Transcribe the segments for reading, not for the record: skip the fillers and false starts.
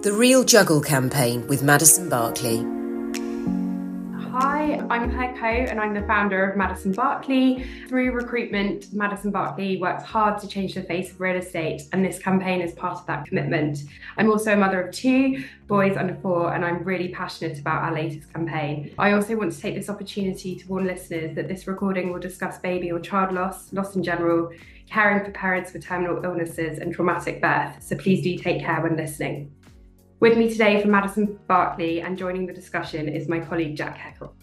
The Real Juggle campaign with Madison Berkeley. Hi, I'm Claire Coe and I'm the founder of Madison Berkeley. Through recruitment, Madison Berkeley works hard to change the face of real estate, and this campaign is part of that commitment. I'm also a mother of 2 boys under 4, and I'm really passionate about our latest campaign. I also want to take this opportunity to warn listeners that this recording will discuss baby or child loss in general, caring for parents with terminal illnesses and traumatic birth, so please do take care when listening. With me today from Madison Berkeley and joining the discussion is my colleague Jack Heckle.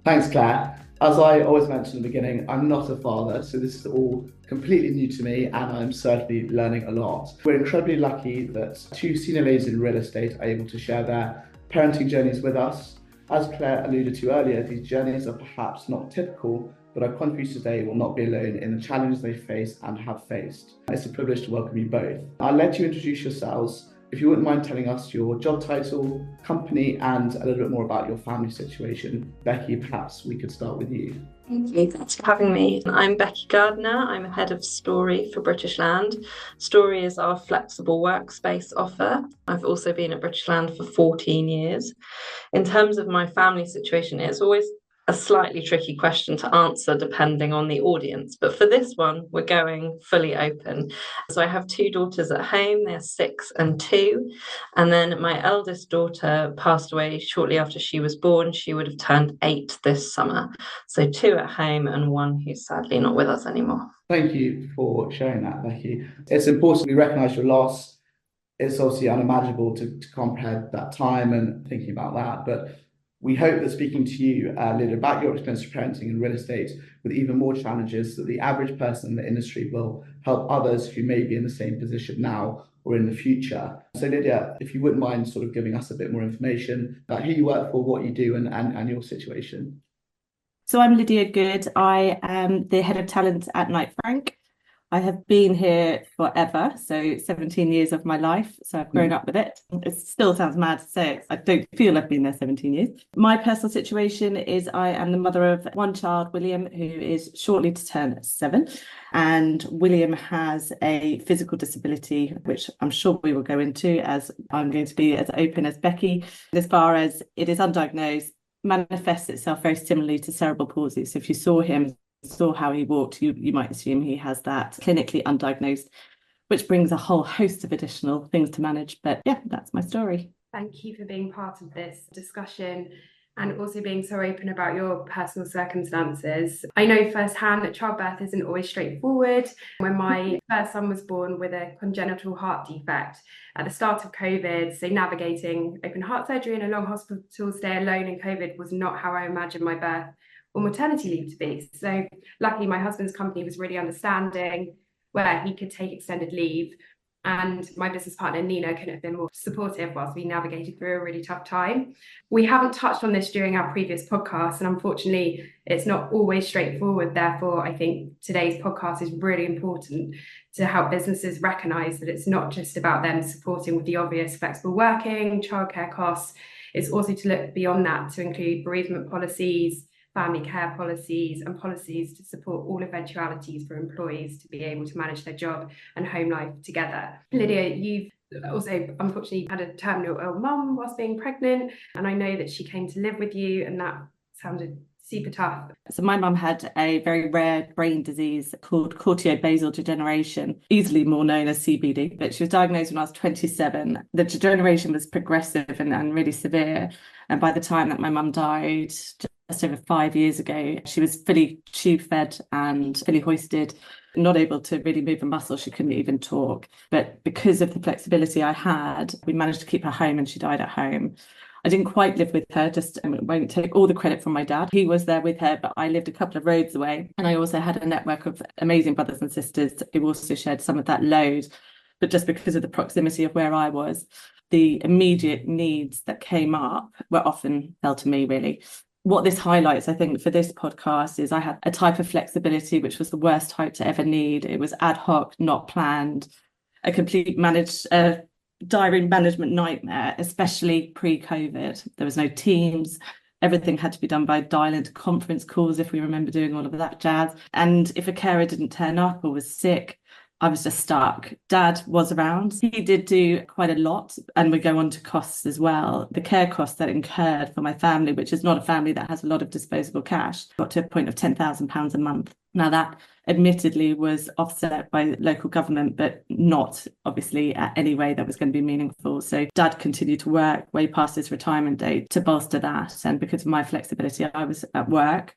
Thanks, Claire. As I always mention in the beginning, I'm not a father, so this is all completely new to me and I'm certainly learning a lot. We're incredibly lucky that 2 senior ladies in real estate are able to share their parenting journeys with us. As Claire alluded to earlier, these journeys are perhaps not typical, but our contributors today will not be alone in the challenges they face and have faced. It's a privilege to welcome you both. I'll let you introduce yourselves. If you wouldn't mind telling us your job title, company, and a little bit more about your family situation. Becky, perhaps we could start with you. Thank you. Thanks for having me. I'm Becky Gardiner. I'm head of Storey for British Land. Storey is our flexible workspace offer. I've also been at British Land for 14 years. In terms of my family situation, it's always a slightly tricky question to answer depending on the audience, but for this one we're going fully open. So I have 2 daughters at home. They're 6 and 2, and then my eldest daughter passed away shortly after she was born. She would have turned 8 this summer, so 2 at home and 1 who's sadly not with us anymore. Thank you for sharing that, Becky. It's important we recognise your loss. It's obviously unimaginable to comprehend that time and thinking about that, but we hope that speaking to you, Lydia, about your experience of parenting in real estate with even more challenges, that the average person in the industry will help others who may be in the same position now or in the future. So Lydia, if you wouldn't mind sort of giving us a bit more information about who you work for, what you do and your situation. So I'm Lydia Good. I am the head of talent at Knight Frank. I have been here forever, so 17 years of my life, so I've grown up with it. It still sounds mad to say it. I don't feel I've been there 17 years. My personal situation is I am the mother of 1 child, William, who is shortly to turn 7. And William has a physical disability, which I'm sure we will go into, as I'm going to be as open as Becky. As far as it is undiagnosed, manifests itself very similarly to cerebral palsy. So if you saw how he walked, you might assume he has that clinically undiagnosed, which brings a whole host of additional things to manage. But yeah, that's my story. Thank you for being part of this discussion and also being so open about your personal circumstances. I know firsthand that childbirth isn't always straightforward. When my first son was born with a congenital heart defect at the start of COVID, so navigating open heart surgery and a long hospital stay alone in COVID was not how I imagined my birth or maternity leave to be. So luckily my husband's company was really understanding where he could take extended leave, and my business partner Nina couldn't have been more supportive whilst we navigated through a really tough time. We haven't touched on this during our previous podcast, and unfortunately it's not always straightforward. Therefore, I think today's podcast is really important to help businesses recognise that it's not just about them supporting with the obvious flexible working, childcare costs. It's also to look beyond that to include bereavement policies, family care policies, and policies to support all eventualities for employees to be able to manage their job and home life together. Lydia, you've also unfortunately had a terminal ill mum whilst being pregnant, and I know that she came to live with you, and that sounded super tough. So my mum had a very rare brain disease called cortiobasal degeneration, easily more known as CBD, but she was diagnosed when I was 27. The degeneration was progressive and really severe, and by the time that my mum died, just over 5 years ago, she was fully tube fed and fully hoisted, not able to really move a muscle. She couldn't even talk. But because of the flexibility I had, we managed to keep her home, and she died at home. I didn't quite live with her, won't take all the credit from my dad. He was there with her, but I lived a couple of roads away. And I also had a network of amazing brothers and sisters who also shared some of that load. But just because of the proximity of where I was, the immediate needs that came up were often fell to me, really. What this highlights, I think, for this podcast is I had a type of flexibility which was the worst type to ever need. It was ad hoc, not planned, a complete diary management nightmare, especially pre-COVID. There was no Teams. Everything had to be done by dial-into conference calls, if we remember doing all of that jazz. And if a carer didn't turn up or was sick, I was just stuck. Dad was around. He did do quite a lot, and we go on to costs as well. The care costs that incurred for my family, which is not a family that has a lot of disposable cash, got to a point of £10,000 a month. Now that admittedly was offset by local government, but not obviously at any way that was going to be meaningful. So Dad continued to work way past his retirement date to bolster that. And because of my flexibility, I was at work.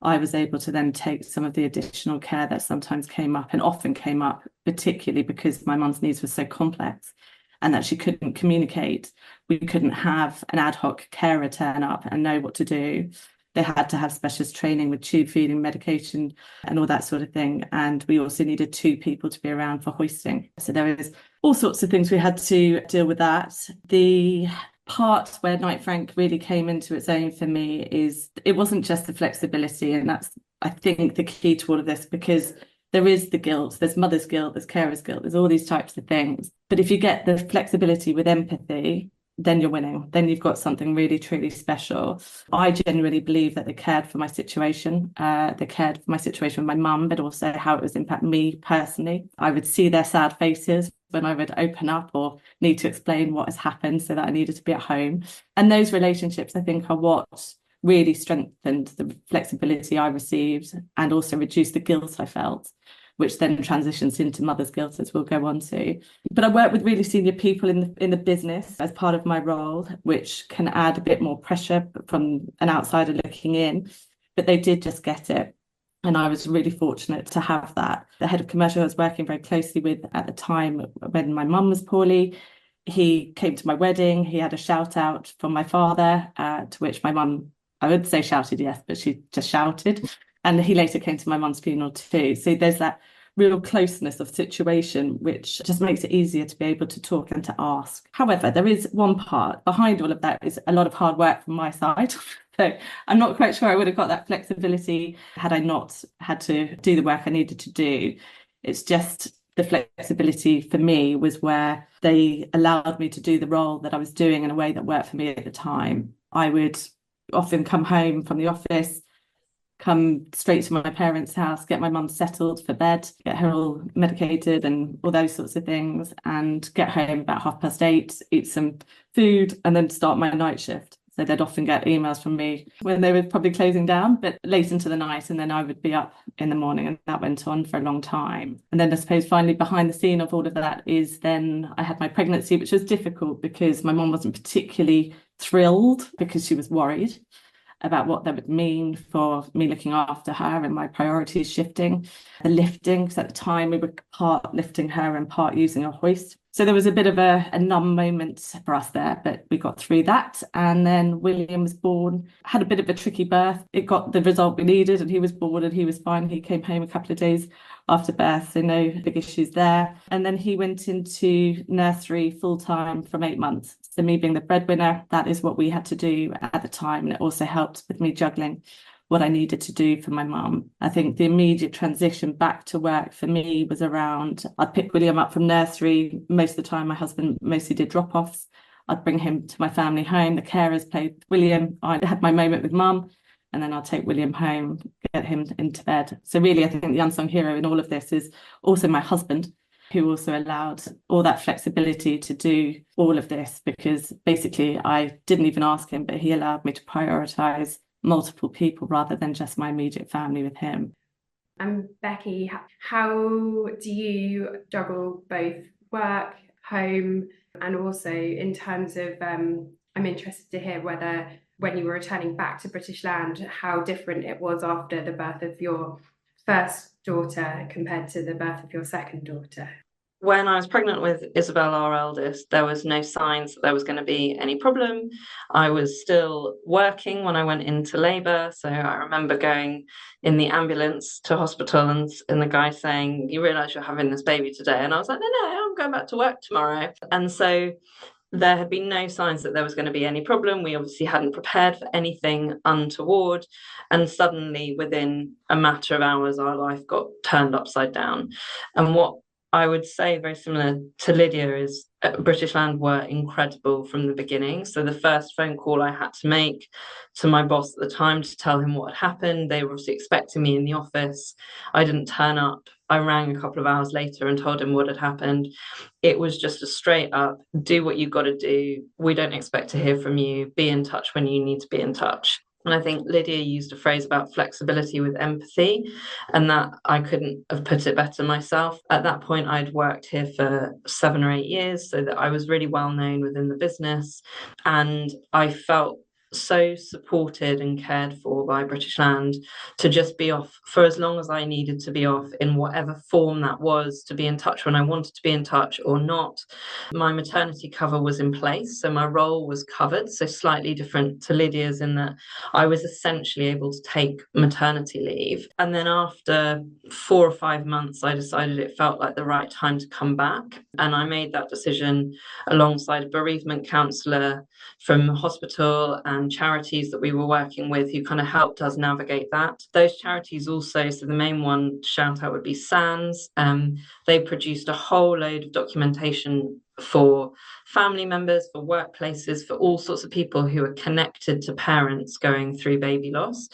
I was able to then take some of the additional care that sometimes came up and often came up, particularly because my mum's needs were so complex and that she couldn't communicate. We couldn't have an ad hoc carer turn up and know what to do. They had to have specialist training with tube feeding, medication, and all that sort of thing. And we also needed 2 people to be around for hoisting. So there was all sorts of things we had to deal with that. The part where Knight Frank really came into its own for me is it wasn't just the flexibility, and that's I think the key to all of this, because there is the guilt, there's mother's guilt, there's carer's guilt, there's all these types of things. But if you get the flexibility with empathy, then you're winning. Then you've got something really, truly special. I genuinely believe that they cared for my situation. They cared for my situation with my mum, but also how it was impacting me personally. I would see their sad faces when I would open up or need to explain what has happened so that I needed to be at home. And those relationships, I think, are what really strengthened the flexibility I received and also reduced the guilt I felt, which then transitions into mother's guilt, as we'll go on to. But I work with really senior people in the business as part of my role, which can add a bit more pressure from an outsider looking in. But they did just get it. And I was really fortunate to have that. The head of commercial I was working very closely with at the time when my mum was poorly, he came to my wedding. He had a shout out from my father, to which my mum, I would say shouted yes, but she just shouted. And he later came to my mum's funeral too. So there's that real closeness of situation, which just makes it easier to be able to talk and to ask. However, there is one part behind all of that is a lot of hard work from my side. So I'm not quite sure I would have got that flexibility had I not had to do the work I needed to do. It's just the flexibility for me was where they allowed me to do the role that I was doing in a way that worked for me at the time. I would often come home from the office, come straight to my parents' house, get my mum settled for bed, get her all medicated and all those sorts of things, and get home about 8:30, eat some food, and then start my night shift. So they'd often get emails from me when they were probably closing down, but late into the night, and then I would be up in the morning, and that went on for a long time. And then I suppose finally behind the scene of all of that is then I had my pregnancy, which was difficult because my mum wasn't particularly thrilled because she was worried about what that would mean for me looking after her and my priorities shifting. The lifting, because at the time we were part lifting her and part using a hoist. So there was a bit of a numb moment for us there, but we got through that. And then William was born, had a bit of a tricky birth. It got the result we needed, and he was born and he was fine. He came home a couple of days after birth, so no big issues there. And then he went into nursery full-time from 8 months. So me being the breadwinner, that is what we had to do at the time. And it also helped with me juggling what I needed to do for my mum. I think the immediate transition back to work for me was around, I'd pick William up from nursery. Most of the time, my husband mostly did drop-offs. I'd bring him to my family home. The carers played William. I had my moment with mum, and then I'll take William home, get him into bed. So really, I think the unsung hero in all of this is also my husband, who also allowed all that flexibility to do all of this, because basically I didn't even ask him, but he allowed me to prioritise multiple people rather than just my immediate family with him. And Becky, how do you juggle both work, home, and also in terms of, I'm interested to hear whether when you were returning back to British land, how different it was after the birth of your first daughter compared to the birth of your second daughter? When I was pregnant with Isabel, our eldest, there was no signs that there was going to be any problem. I was still working when I went into labour. So I remember going in the ambulance to hospital and the guy saying, "You realise you're having this baby today?" And I was like, no, I'm going back to work tomorrow. And so there had been no signs that there was going to be any problem. We obviously hadn't prepared for anything untoward. And suddenly, within a matter of hours, our life got turned upside down. And what I would say, very similar to Lydia, is British Land were incredible from the beginning. So the first phone call I had to make to my boss at the time to tell him what had happened, they were obviously expecting me in the office. I didn't turn up I rang a couple of hours later and told him what had happened. It was just a straight up, do what you've got to do. We don't expect to hear from you. Be in touch when you need to be in touch. And I think Lydia used a phrase about flexibility with empathy, and that I couldn't have put it better myself. At that point, I'd worked here for 7 or 8 years, so that I was really well known within the business. And I felt so supported and cared for by British Land to just be off for as long as I needed to be off, in whatever form that was, to be in touch when I wanted to be in touch or not. My maternity cover was in place, so my role was covered, so slightly different to Lydia's in that I was essentially able to take maternity leave. And then after 4 or 5 months, I decided it felt like the right time to come back. And I made that decision alongside a bereavement counsellor from the hospital and charities that we were working with who kind of helped us navigate that. Those charities also, so the main one shout out would be SANS. They produced a whole load of documentation for family members, for workplaces, for all sorts of people who are connected to parents going through baby loss.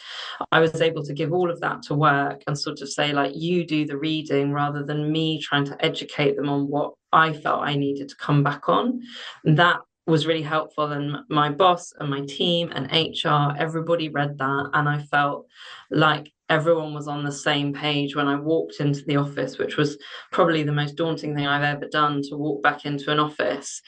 I was able to give all of that to work and sort of say, like, you do the reading rather than me trying to educate them on what I felt I needed to come back on. And that was really helpful, and my boss and my team and HR, everybody read that, and I felt like everyone was on the same page when I walked into the office, which was probably the most daunting thing I've ever done, to walk back into an office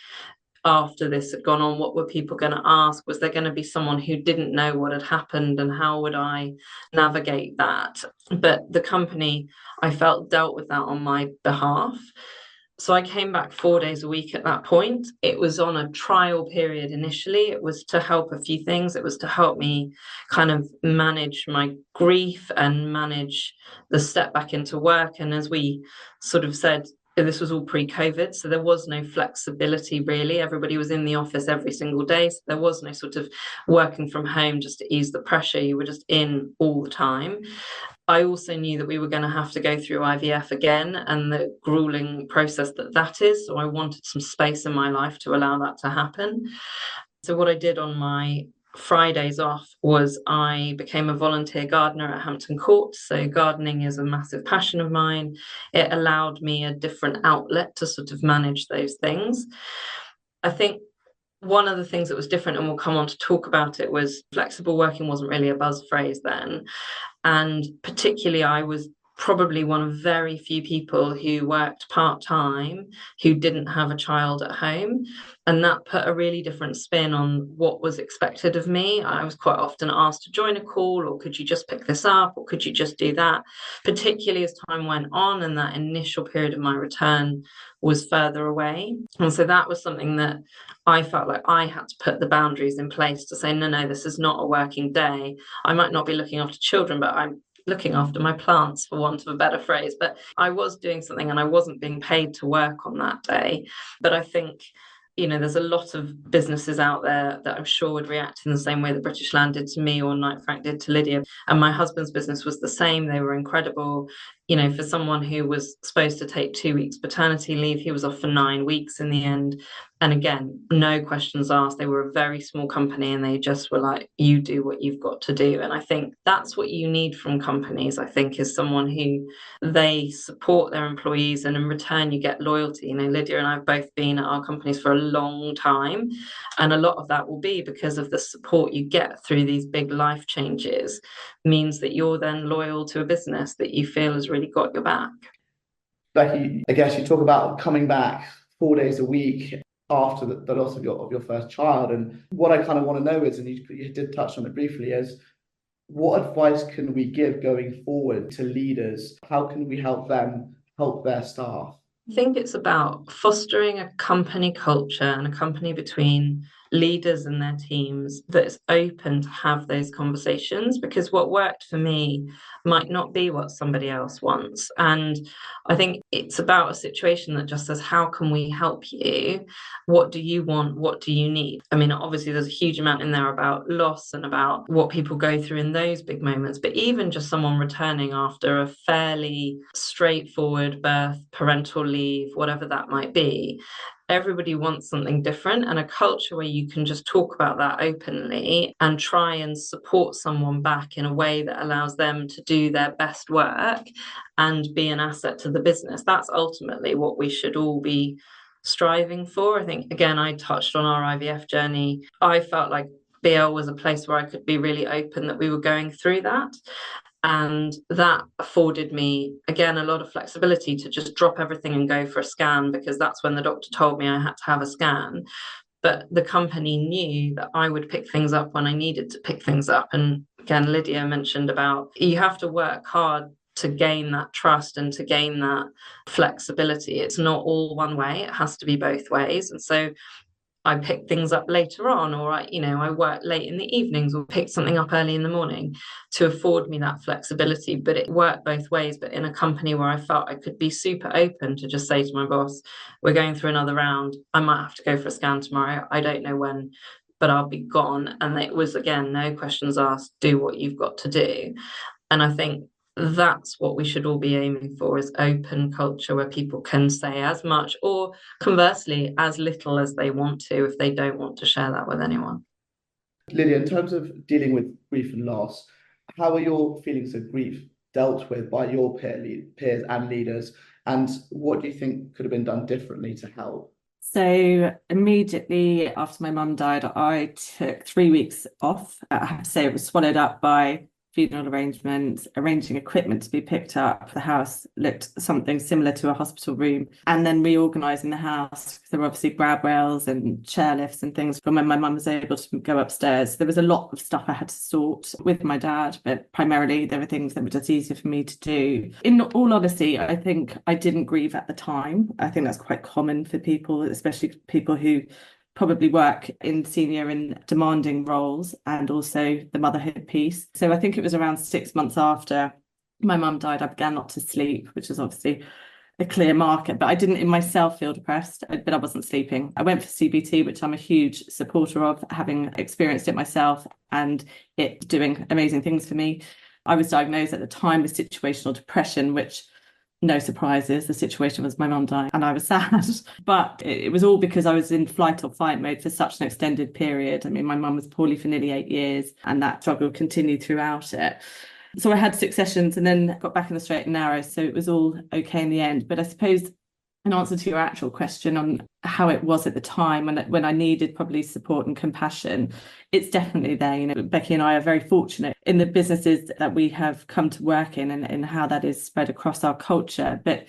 after this had gone on. What were people going to ask? Was there going to be someone who didn't know what had happened, and how would I navigate that? But the company, I felt, dealt with that on my behalf. So I came back 4 days a week at that point. It was on a trial period initially. It was to help a few things. It was to help me kind of manage my grief and manage the step back into work. And as we sort of said, this was all pre-COVID, so there was no flexibility really. Everybody was in the office every single day. So there was no sort of working from home just to ease the pressure. You were just in all the time. I also knew that we were going to have to go through IVF again, and the grueling process that is. So I wanted some space in my life to allow that to happen. So what I did on my Fridays off was I became a volunteer gardener at Hampton Court. So gardening is a massive passion of mine. It allowed me a different outlet to sort of manage those things. I think one of the things that was different, and we'll come on to talk about it, was flexible working wasn't really a buzz phrase then. And particularly, I was probably one of very few people who worked part-time who didn't have a child at home. And that put a really different spin on what was expected of me. I was quite often asked to join a call, or could you just pick this up, or could you just do that? Particularly as time went on and that initial period of my return was further away. And so that was something that I felt like I had to put the boundaries in place to say, no, this is not a working day. I might not be looking after children, but I'm looking after my plants, for want of a better phrase. But I was doing something, and I wasn't being paid to work on that day. But I think, there's a lot of businesses out there that I'm sure would react in the same way that British Land did to me, or Knight Frank did to Lydia. And my husband's business was the same. They were incredible. For someone who was supposed to take 2 weeks paternity leave, he was off for 9 weeks in the end. And again, no questions asked. They were a very small company, and they just were like, you do what you've got to do. And I think that's what you need from companies, I think, is someone who they support their employees, and in return you get loyalty. Lydia and I have both been at our companies for a long time, and a lot of that will be because of the support you get through these big life changes, means that you're then loyal to a business that you feel has really got your back. Becky, I guess you talk about coming back 4 days a week after the loss of your first child, and what I kind of want to know is, and you did touch on it briefly, is what advice can we give going forward to leaders? How can we help them help their staff? I think it's about fostering a company culture and a company between leaders and their teams that's open to have those conversations, because what worked for me might not be what somebody else wants. And I think it's about a situation that just says, how can we help you? What do you want? What do you need? Obviously there's a huge amount in there about loss and about what people go through in those big moments, but even just someone returning after a fairly straightforward birth, parental leave, whatever that might be, everybody wants something different, and a culture where you can just talk about that openly and try and support someone back in a way that allows them to do their best work and be an asset to the business. That's ultimately what we should all be striving for. I think, again, I touched on our IVF journey. I felt like BL was a place where I could be really open that we were going through that. And that afforded me, again, a lot of flexibility to just drop everything and go for a scan, because that's when the doctor told me I had to have a scan. But the company knew that I would pick things up when I needed to pick things up. And again, Lydia mentioned about you have to work hard to gain that trust and to gain that flexibility. It's not all one way, it has to be both ways. And so I pick things up later on, or I work late in the evenings or pick something up early in the morning to afford me that flexibility. But it worked both ways, but in a company where I felt I could be super open to just say to my boss, we're going through another round. I might have to go for a scan tomorrow. I don't know when, but I'll be gone. And it was, again, no questions asked, do what you've got to do. And I think that's what we should all be aiming for, is open culture where people can say as much or conversely as little as they want to if they don't want to share that with anyone. Lydia, in terms of dealing with grief and loss, how are your feelings of grief dealt with by your peers and leaders, and what do you think could have been done differently to help? So immediately after my mum died, I took 3 weeks off. I have to say it was swallowed up by funeral arrangements, arranging equipment to be picked up. The house looked something similar to a hospital room, and then reorganising the house. There were obviously grab rails and chairlifts and things from when my mum was able to go upstairs. There was a lot of stuff I had to sort with my dad, but primarily there were things that were just easier for me to do. In all honesty, I think I didn't grieve at the time. I think that's quite common for people, especially people who probably work in senior and demanding roles, and also the motherhood piece. So I think it was around 6 months after my mum died, I began not to sleep, which is obviously a clear marker, but I didn't in myself feel depressed, but I wasn't sleeping. I went for CBT, which I'm a huge supporter of, having experienced it myself and it doing amazing things for me. I was diagnosed at the time with situational depression, which, no surprises, the situation was my mum dying and I was sad. But it was all because I was in flight or fight mode for such an extended period. I mean, my mum was poorly for nearly 8 years and that struggle continued throughout it. So I had 6 sessions and then got back in the straight and narrow. So it was all okay in the end. But I suppose in answer to your actual question on how it was at the time and when I needed probably support and compassion, it's definitely there. You know, Becky and I are very fortunate in the businesses that we have come to work in and how that is spread across our culture. But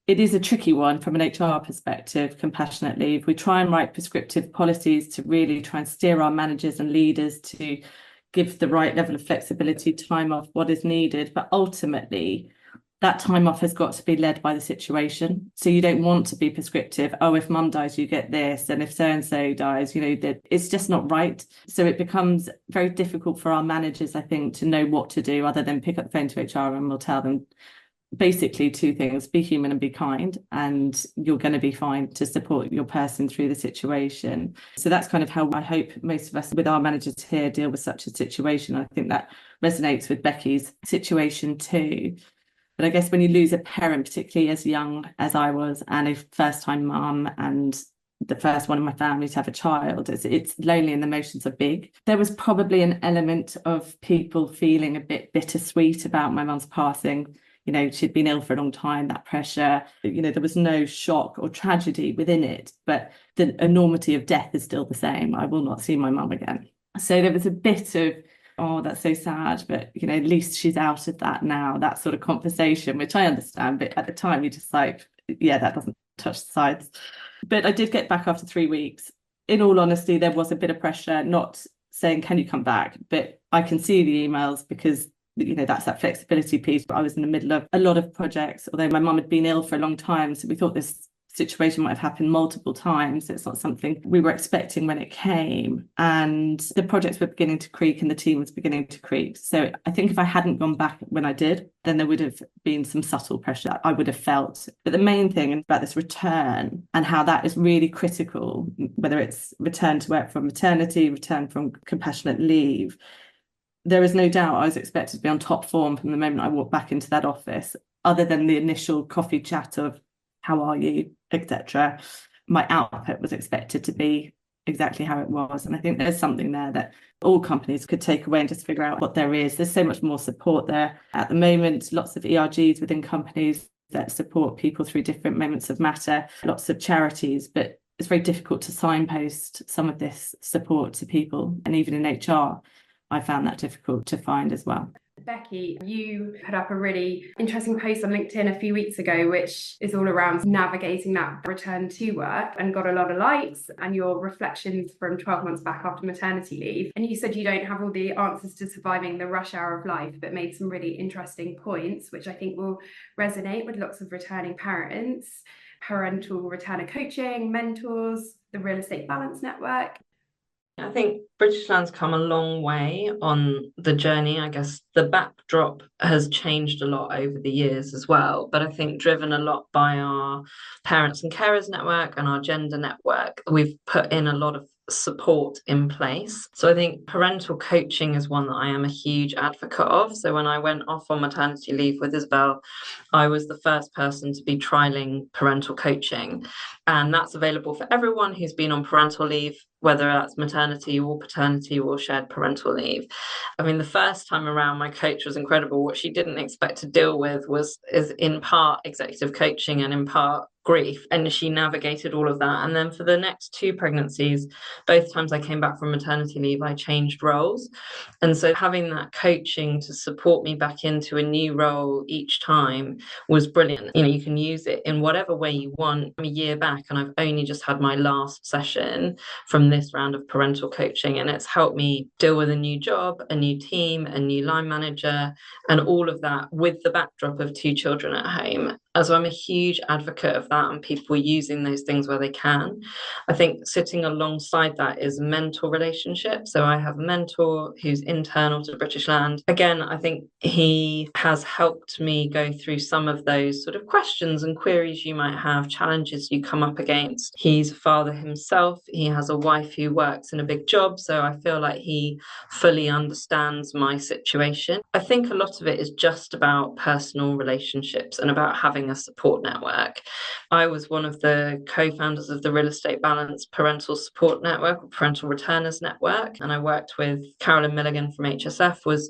it is a tricky one from an HR perspective, compassionate leave. We try and write prescriptive policies to really try and steer our managers and leaders to give the right level of flexibility, time off, what is needed. But ultimately, that time off has got to be led by the situation. So you don't want to be prescriptive. Oh, if mum dies, you get this. And if so-and-so dies, it's just not right. So it becomes very difficult for our managers, I think, to know what to do other than pick up the phone to HR and we'll tell them basically 2 things: be human and be kind, and you're going to be fine to support your person through the situation. So that's kind of how I hope most of us with our managers here deal with such a situation. I think that resonates with Becky's situation too. But I guess when you lose a parent, particularly as young as I was, and a first-time mum and the first one in my family to have a child, it's lonely and the emotions are big. There was probably an element of people feeling a bit bittersweet about my mum's passing. She'd been ill for a long time, that pressure. There was no shock or tragedy within it, but the enormity of death is still the same. I will not see my mum again. So there was a bit of, oh, that's so sad, but at least she's out of that now, that sort of conversation, which I understand, but at the time you're just like, yeah, that doesn't touch the sides. But I did get back after 3 weeks. In all honesty, there was a bit of pressure, not saying, can you come back? But I can see the emails because that's that flexibility piece. But I was in the middle of a lot of projects, although my mum had been ill for a long time, so we thought this situation might have happened multiple times. It's not something we were expecting when it came, and the projects were beginning to creak and the team was beginning to creak. So I think if I hadn't gone back when I did, then there would have been some subtle pressure that I would have felt. But the main thing about this return and how that is really critical, whether it's return to work from maternity, return from compassionate leave, there is no doubt I was expected to be on top form from the moment I walked back into that office, other than the initial coffee chat of how are you, etc. my output was expected to be exactly how it was. And I think there's something there that all companies could take away and just figure out what there is. There's so much more support there at the moment, lots of ERGs within companies that support people through different moments of matter, lots of charities, but it's very difficult to signpost some of this support to people. And even in HR, I found that difficult to find as well. Becky, you put up a really interesting post on LinkedIn a few weeks ago, which is all around navigating that return to work, and got a lot of likes, and your reflections from 12 months back after maternity leave. And you said you don't have all the answers to surviving the rush hour of life, but made some really interesting points, which I think will resonate with lots of returning parents: parental returner coaching, mentors, the real estate balance network. I think British Land's come a long way on the journey. I guess the backdrop has changed a lot over the years as well, but I think driven a lot by our parents and carers network and our gender network, we've put in a lot of support in place. So I think parental coaching is one that I am a huge advocate of. So when I went off on maternity leave with Isabel, I was the first person to be trialing parental coaching, and that's available for everyone who's been on parental leave, whether that's maternity or paternity or shared parental leave. I mean, the first time around, my coach was incredible. What she didn't expect to deal with is in part executive coaching and in part grief, and she navigated all of that. And then for the next 2 pregnancies, both times I came back from maternity leave, I changed roles. And so having that coaching to support me back into a new role each time was brilliant. You can use it in whatever way you want. I'm a year back and I've only just had my last session from this round of parental coaching, and it's helped me deal with a new job, a new team, a new line manager, and all of that with the backdrop of 2 children at home. And so I'm a huge advocate of that and people using those things where they can. I think sitting alongside that is mentor relationship. So I have a mentor who's internal to British Land. Again, I think he has helped me go through some of those sort of questions and queries you might have, challenges you come up against. He's a father himself. He has a wife who works in a big job. So I feel like he fully understands my situation. I think a lot of it is just about personal relationships and about having a support network. I was one of the co-founders of the Real Estate Balance Parental Support Network, or Parental Returners Network, and I worked with Carolyn Milligan from HSF, was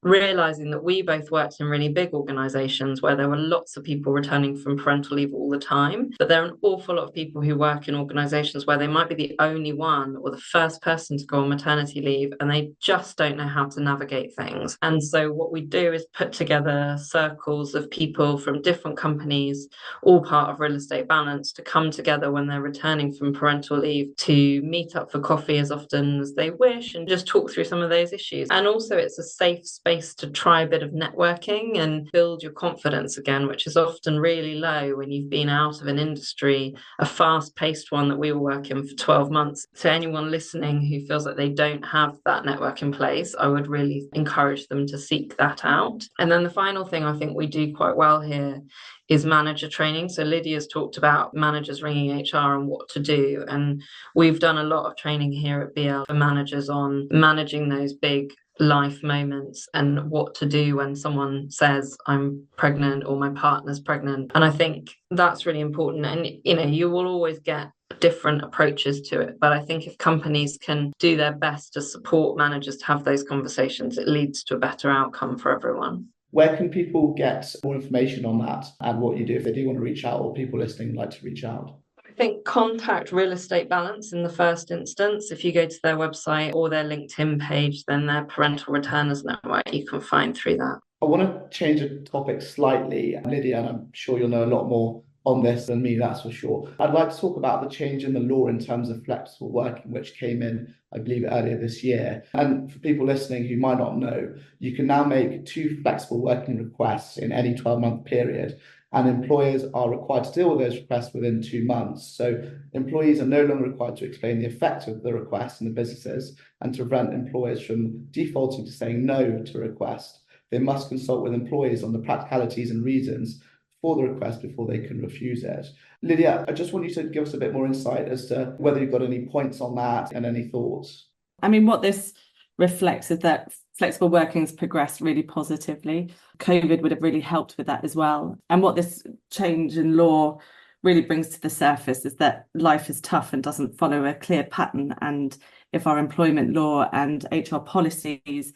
realizing that we both worked in really big organizations where there were lots of people returning from parental leave all the time, but there are an awful lot of people who work in organizations where they might be the only one or the first person to go on maternity leave, and they just don't know how to navigate things. And so what we do is put together circles of people from different companies, all part of Real Estate Balance, to come together when they're returning from parental leave to meet up for coffee as often as they wish and just talk through some of those issues. And also it's a safe space to try a bit of networking and build your confidence again, which is often really low when you've been out of an industry, a fast-paced one that we were working for 12 months. To anyone listening who feels like they don't have that network in place, I would really encourage them to seek that out. And then the final thing I think we do quite well here is manager training. So Lydia's talked about managers ringing HR and what to do. And we've done a lot of training here at BL for managers on managing those big life moments and what to do when someone says I'm pregnant or my partner's pregnant. And I think that's really important. And you will always get different approaches to it, but I think if companies can do their best to support managers to have those conversations, it leads to a better outcome for everyone. Where can people get more information on that and what you do if they do want to reach out, or people listening like to reach out? I think contact Real Estate Balance in the first instance. If you go to their website or their LinkedIn page, then their Parental Returners Network you can find through that. I want to change the topic slightly, Lydia, and I'm sure you'll know a lot more on this than me, that's for sure. I'd like to talk about the change in the law in terms of flexible working, which came in, I believe, earlier this year. And for people listening who might not know, you can now make 2 flexible working requests in any 12-month period, and employers are required to deal with those requests within 2 months. So employees are no longer required to explain the effect of the request in the businesses, and to prevent employers from defaulting to saying no to a request, they must consult with employees on the practicalities and reasons for the request before they can refuse it. Lydia, I just want you to give us a bit more insight as to whether you've got any points on that and any thoughts. I mean, what this reflects is that flexible working has progressed really positively. COVID would have really helped with that as well. And what this change in law really brings to the surface is that life is tough and doesn't follow a clear pattern. And if our employment law and HR policies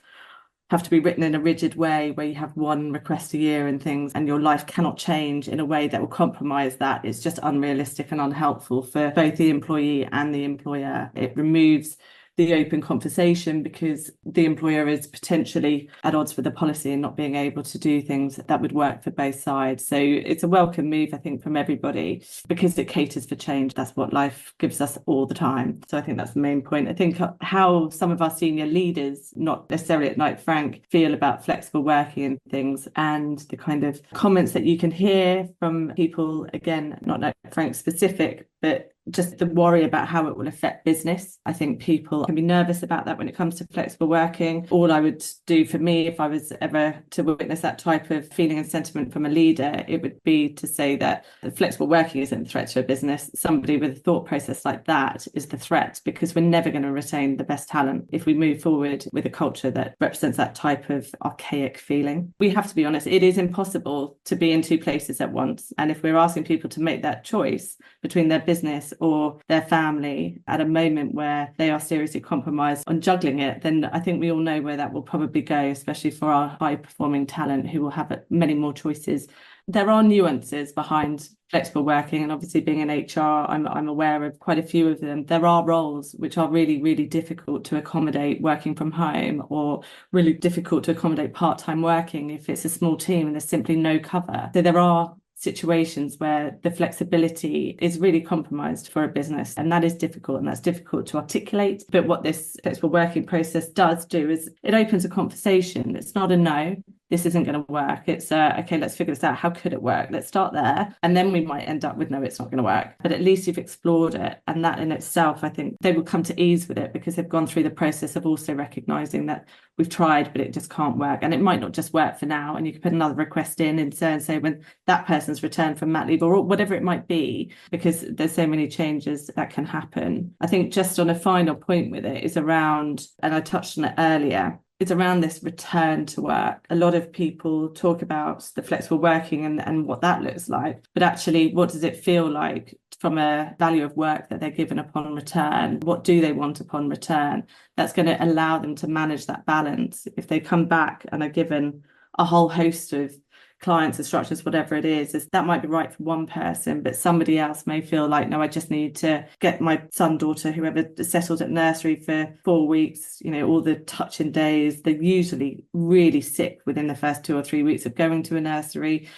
have to be written in a rigid way where you have one request a year and things, and your life cannot change in a way that will compromise that, it's just unrealistic and unhelpful for both the employee and the employer. It removes the open conversation because the employer is potentially at odds with the policy and not being able to do things that would work for both sides. So it's a welcome move, I think, from everybody because it caters for change. That's what life gives us all the time. So I think that's the main point. I think how some of our senior leaders, not necessarily at Knight Frank, feel about flexible working and things, and the kind of comments that you can hear from people, again, not Knight Frank specific, but just the worry about how it will affect business. I think people can be nervous about that when it comes to flexible working. All I would do for me, if I was ever to witness that type of feeling and sentiment from a leader, it would be to say that flexible working isn't a threat to a business. Somebody with a thought process like that is the threat, because we're never going to retain the best talent if we move forward with a culture that represents that type of archaic feeling. We have to be honest, it is impossible to be in two places at once. And if we're asking people to make that choice between their business or their family at a moment where they are seriously compromised on juggling it, then I think we all know where that will probably go, especially for our high performing talent who will have many more choices. There are nuances behind flexible working, and obviously being in HR, I'm aware of quite a few of them. There are roles which are really, really difficult to accommodate working from home, or really difficult to accommodate part-time working if it's a small team and there's simply no cover. So there are situations where the flexibility is really compromised for a business, and that is difficult, and that's difficult to articulate. But what this flexible working process does do is it opens a conversation. It's not a no, this isn't going to work. It's okay, let's figure this out. How could it work? Let's start there. And then we might end up with, no, it's not going to work. But at least you've explored it. And that in itself, I think they will come to ease with it because they've gone through the process of also recognizing that we've tried, but it just can't work. And it might not just work for now. And you can put another request in and say when that person's returned from mat leave or whatever it might be, because there's so many changes that can happen. I think just on a final point with it is around, and I touched on it earlier, it's around this return to work. A lot of people talk about the flexible working and what that looks like, but actually, what does it feel like from a value of work that they're given upon return? What do they want upon return? That's going to allow them to manage that balance. If they come back and are given a whole host of clients and structures, whatever it is that might be right for one person, but somebody else may feel like, no, I just need to get my son, daughter, whoever settled at nursery for 4 weeks, all the touching days. They're usually really sick within the first 2 or 3 weeks of going to a nursery.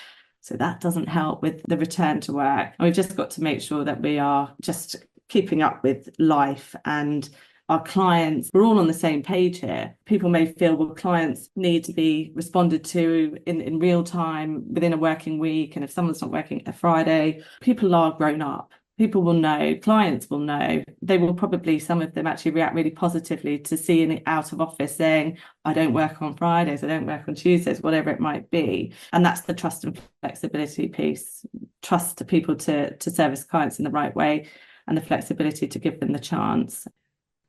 So that doesn't help with the return to work. And we've just got to make sure that we are just keeping up with life, and our clients, we're all on the same page here. People may feel, well, clients need to be responded to in real time within a working week. And if someone's not working a Friday, people are grown up. People will know, clients will know. They will probably, some of them actually react really positively to seeing it out of office saying, I don't work on Fridays, I don't work on Tuesdays, whatever it might be. And that's the trust and flexibility piece. Trust to people to service clients in the right way, and the flexibility to give them the chance.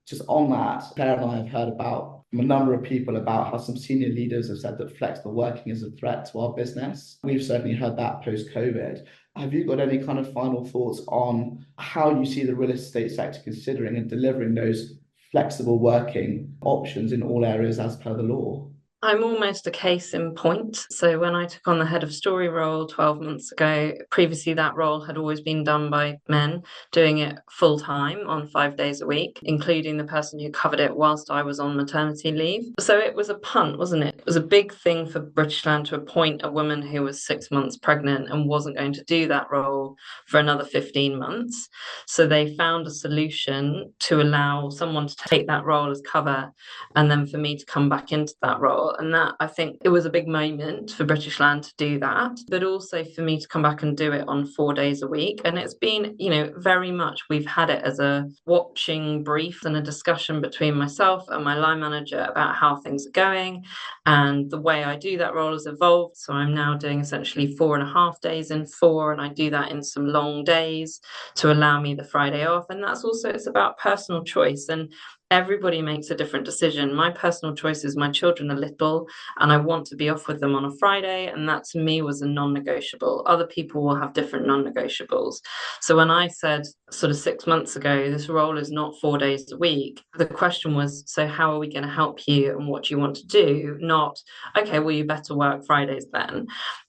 Just on that, Claire and I have heard about from a number of people about how some senior leaders have said that flexible working is a threat to our business. We've certainly heard that post-COVID. Have you got any kind of final thoughts on how you see the real estate sector considering and delivering those flexible working options in all areas as per the law? I'm almost a case in point. So when I took on the head of Storey role 12 months ago, previously that role had always been done by men, doing it full time on 5 days a week, including the person who covered it whilst I was on maternity leave. So it was a punt, wasn't it? It was a big thing for British Land to appoint a woman who was 6 months pregnant and wasn't going to do that role for another 15 months. So they found a solution to allow someone to take that role as cover, and then for me to come back into that role. And that, I think, it was a big moment for British Land to do that, but also for me to come back and do it on 4 days a week. And it's been, very much, we've had it as a watching brief and a discussion between myself and my line manager about how things are going. And the way I do that role has evolved. So I'm now doing essentially 4.5 days in 4, and I do that in some long days to allow me the Friday off. And that's also, it's about personal choice. And everybody makes a different decision. My personal choice is my children are little and I want to be off with them on a Friday, and that to me was a non-negotiable. Other people will have different non-negotiables. So when I said sort of 6 months ago, this role is not 4 days a week, the question was, so how are we going to help you and what do you want to do? Not, okay, well, you better work Fridays then.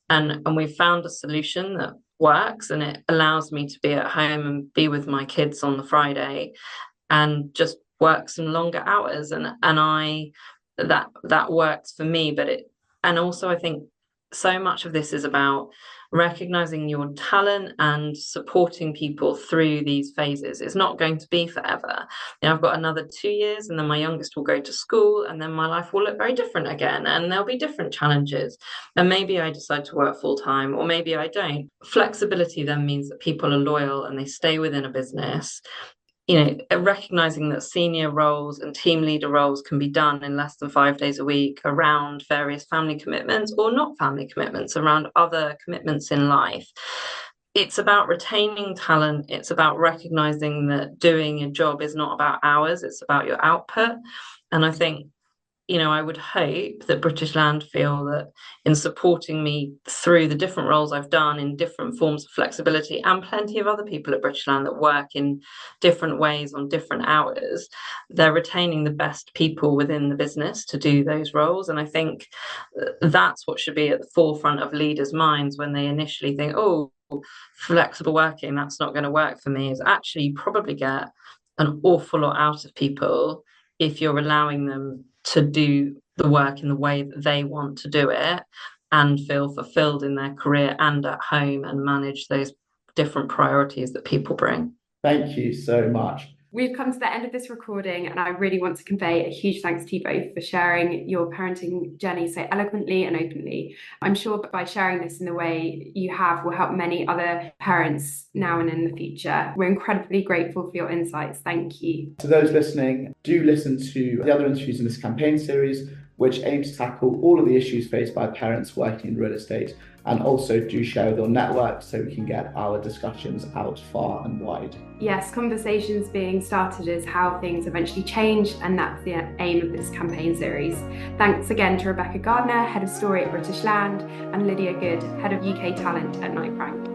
And we found a solution that works, and it allows me to be at home and be with my kids on the Friday and just work some longer hours, and I that works for me. But it, and also I think so much of this is about recognizing your talent and supporting people through these phases. It's not going to be forever. I've got another 2 years and then my youngest will go to school, and then my life will look very different again, and there'll be different challenges, and maybe I decide to work full time or maybe I don't. Flexibility then means that people are loyal and they stay within a business. Recognizing that senior roles and team leader roles can be done in less than 5 days a week around various family commitments or not family commitments, around other commitments in life. It's about retaining talent. It's about recognizing that doing your job is not about hours, it's about your output. And I think, I would hope that British Land feel that in supporting me through the different roles I've done in different forms of flexibility, and plenty of other people at British Land that work in different ways on different hours, they're retaining the best people within the business to do those roles. And I think that's what should be at the forefront of leaders' minds when they initially think, oh, flexible working, that's not going to work for me, is actually you probably get an awful lot out of people if you're allowing them to do the work in the way that they want to do it and feel fulfilled in their career and at home and manage those different priorities that people bring. Thank you so much. We've come to the end of this recording, and I really want to convey a huge thanks to you both for sharing your parenting journey so eloquently and openly. I'm sure by sharing this in the way you have will help many other parents now and in the future. We're incredibly grateful for your insights. Thank you. To those listening, do listen to the other interviews in this campaign series, which aim to tackle all of the issues faced by parents working in real estate, and also do share with your network so we can get our discussions out far and wide. Yes, conversations being started is how things eventually change, and that's the aim of this campaign series. Thanks again to Rebecca Gardiner, Head of Storey at British Land, and Lydia Good, Head of UK Talent at Knight Frank.